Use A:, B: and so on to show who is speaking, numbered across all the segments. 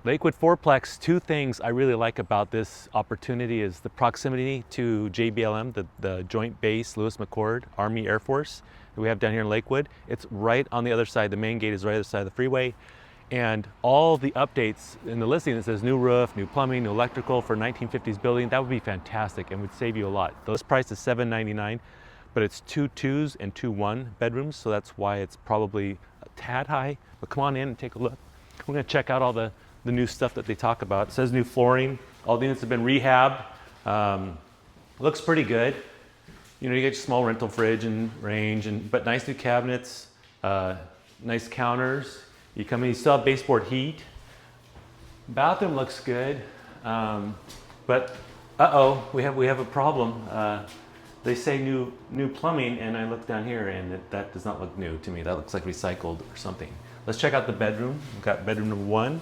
A: Lakewood fourplex, two things I really like about this opportunity is the proximity to JBLM, the Joint Base Lewis McChord Army Air Force that we have down here in Lakewood. It's right on the other side. The main gate is right on the other side of the freeway. And all the updates in the listing that says new roof, new plumbing, new electrical for 1950s building, that would be fantastic and would save you a lot. This price is $799, but it's 2 2s and 2 1 bedrooms, so that's why it's probably a tad high. But come on in and take a look. We're gonna check out all the new stuff that they talk about. It says new flooring. All the units have been rehabbed. Looks pretty good. You know, you get your small rental fridge and range, but nice new cabinets, nice counters. You come in, you still have baseboard heat. Bathroom looks good, but we have a problem. They say new plumbing, and I look down here, and that does not look new to me. That looks like recycled or something. Let's check out the bedroom. We've got bedroom number 1.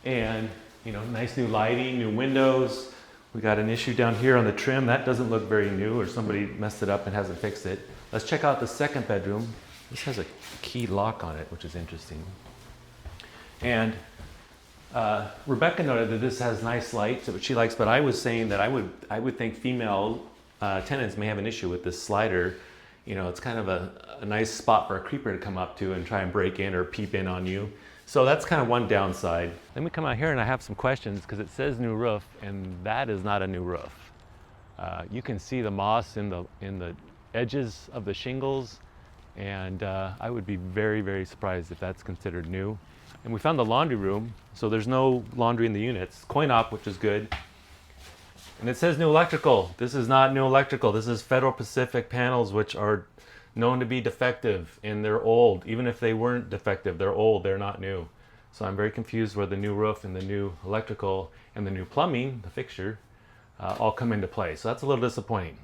A: And, you know, nice new lighting, new windows. We got an issue down here on the trim. That doesn't look very new, or somebody messed it up and hasn't fixed it. Let's check out the second bedroom. This has a key lock on it, which is interesting. And Rebecca noted that this has nice lights, which she likes, but I was saying that I would think female tenants may have an issue with this slider. You know, it's kind of a nice spot for a creeper to come up to and try and break in or peep in on you. So that's kind of one downside. Let me come out here and I have some questions because it says new roof, and that is not a new roof. You can see the moss in the edges of the shingles, and I would be very, very surprised if that's considered new. And we found the laundry room, so there's no laundry in the units. Coin op, which is good. And it says new electrical. This is not new electrical. This is Federal Pacific panels, which are known to be defective, and they're old. Even if they weren't defective, they're old, they're not new. So I'm very confused where the new roof and the new electrical and the new plumbing, the fixture, all come into play. So that's a little disappointing.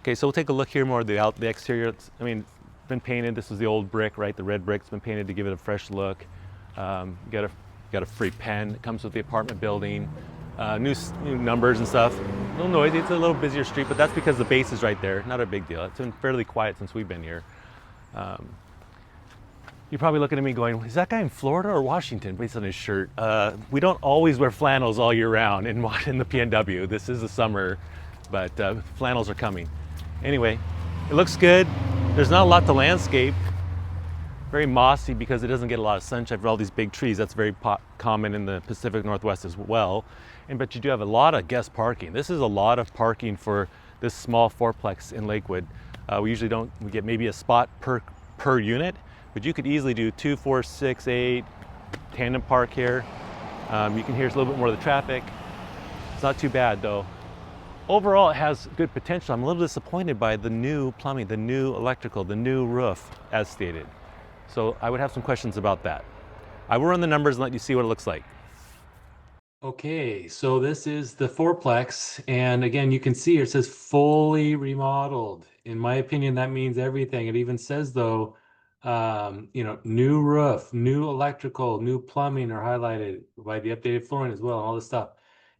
A: Okay, so we'll take a look here more at the exterior. I mean, it's been painted. This is the old brick, right? The red brick's been painted to give it a fresh look. You got a free pen. It comes with the apartment building. New numbers and stuff. A little noisy. It's a little busier street, but that's because the base is right there. Not a big deal. It's been fairly quiet since we've been here. You're probably looking at me going, is that guy in Florida or Washington based on his shirt? We don't always wear flannels all year round in the PNW. This is the summer, but flannels are coming. Anyway, it looks good. There's not a lot to landscape. Very mossy because it doesn't get a lot of sunshine for all these big trees. That's very common in the Pacific Northwest as well. But you do have a lot of guest parking. This is a lot of parking for this small fourplex in Lakewood. We get maybe a spot per unit, but you could easily do 2, 4, 6, 8 tandem park here. You can hear a little bit more of the traffic. It's not too bad though. Overall, it has good potential. I'm a little disappointed by the new plumbing, the new electrical, the new roof as stated. So I would have some questions about that. I will run the numbers and let you see what it looks like. Okay, so this is the fourplex, and again, you can see here it says fully remodeled. In my opinion, that means everything. It even says though, you know, new roof, new electrical, new plumbing are highlighted by the updated flooring as well, and all this stuff.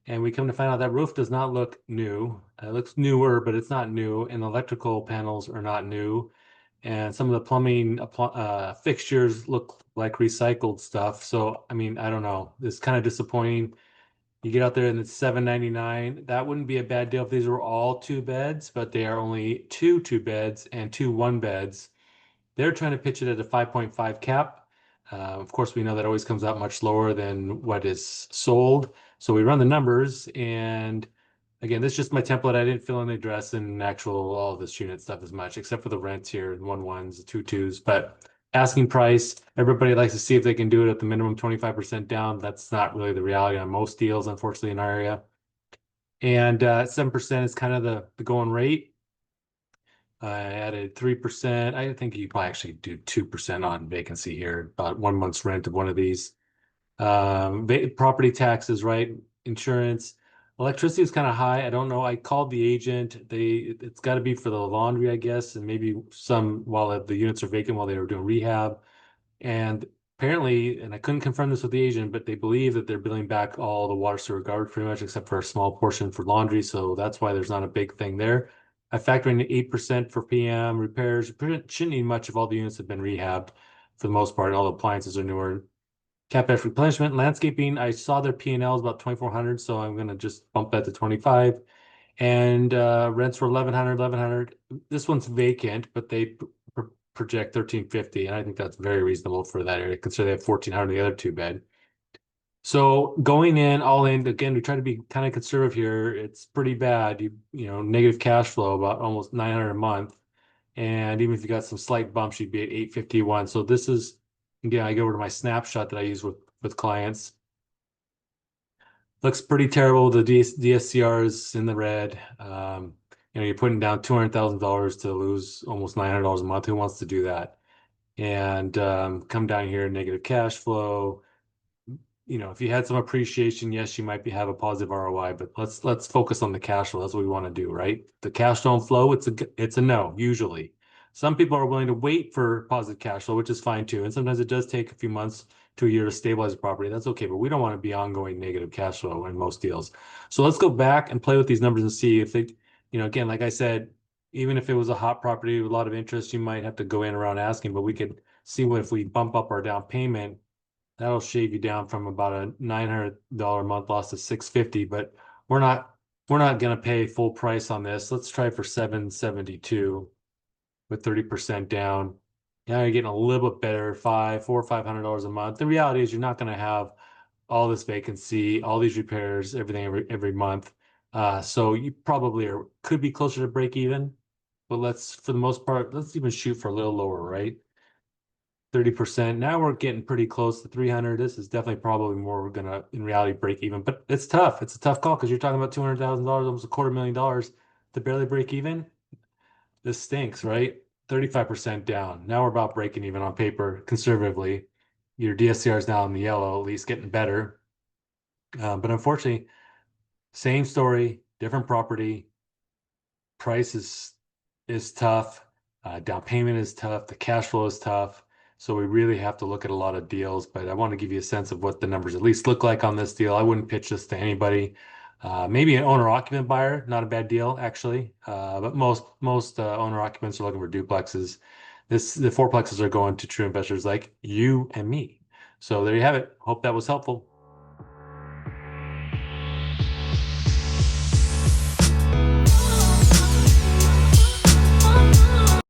A: And we come to find out that roof does not look new. It looks newer, but it's not new, and the electrical panels are not new. And some of the plumbing fixtures look like recycled stuff. So, I mean, I don't know. It's kind of disappointing. You get out there and it's $799. That wouldn't be a bad deal if these were all 2 beds, but they are only 2 beds and 2 1 beds. They're trying to pitch it at a 5.5 cap. Of course, we know that always comes out much lower than what is sold. So we run the numbers, and again, this is just my template. I didn't fill in the address and actual all of this unit stuff as much, except for the rents here, 1 1s, 2 2s. But asking price, everybody likes to see if they can do it at the minimum 25% down. That's not really the reality on most deals, unfortunately, in our area. And 7% is kind of the going rate. I added 3%. I think you probably actually do 2% on vacancy here, about 1 month's rent of one of these. Property taxes, right? Insurance. Electricity is kind of high. I don't know. I called the agent. It's got to be for the laundry, I guess, and maybe some while the units are vacant while they were doing rehab. And apparently, and I couldn't confirm this with the agent, but they believe that they're billing back all the water, sewer, garbage pretty much, except for a small portion for laundry. So that's why there's not a big thing there. I factor in 8% for PM repairs. Shouldn't need much if all the units have been rehabbed for the most part. All the appliances are newer. CapEx replenishment, landscaping. I saw their P&L is about 2,400, so I'm gonna just bump that to 25. And rents were 1,100. This one's vacant, but they project 1,350, and I think that's very reasonable for that area. Consider they have 1,400 the other two bed. So going in, all in, again, we try to be kind of conservative here. It's pretty bad. You know, negative cash flow, about almost 900 a month. And even if you got some slight bumps, you'd be at 851. So this is, again, I go over to my snapshot that I use with clients. Looks pretty terrible. The DSCR is in the red. You're putting down $200,000 to lose almost $900 a month. Who wants to do that? And come down here, negative cash flow. If you had some appreciation, yes, you might have a positive ROI, but let's focus on the cash flow. That's what we want to do, right? The cash don't flow, it's a no, usually. Some people are willing to wait for positive cash flow, which is fine too. And sometimes it does take a few months to a year to stabilize the property. That's okay, but we don't want to be ongoing negative cash flow in most deals. So let's go back and play with these numbers and see if they, again, like I said, even if it was a hot property with a lot of interest, you might have to go in around asking, but we could see what if we bump up our down payment. That'll shave you down from about a $900 a month loss to 650, but we're not we're not gonna pay full price on this. Let's try for 772 with 30% down. Now you're getting a little bit better, $400 or $500 a month. The reality is you're not gonna have all this vacancy, all these repairs, everything every month. So you probably could be closer to break even, but for the most part, let's even shoot for a little lower, right? 30%. Now we're getting pretty close to 300. This is definitely probably more we're gonna in reality break even, but it's tough. It's a tough call because you're talking about $200,000, almost $250,000 to barely break even. This stinks, right? 35% down. Now we're about breaking even on paper conservatively. Your DSCR is now in the yellow, at least getting better. But unfortunately, same story, different property. Price is tough. Down payment is tough. The cash flow is tough. So we really have to look at a lot of deals, but I want to give you a sense of what the numbers at least look like on this deal. I wouldn't pitch this to anybody. Maybe an owner occupant buyer, not a bad deal actually. But most owner occupants are looking for duplexes. The fourplexes are going to true investors like you and me. So there you have it. Hope that was helpful.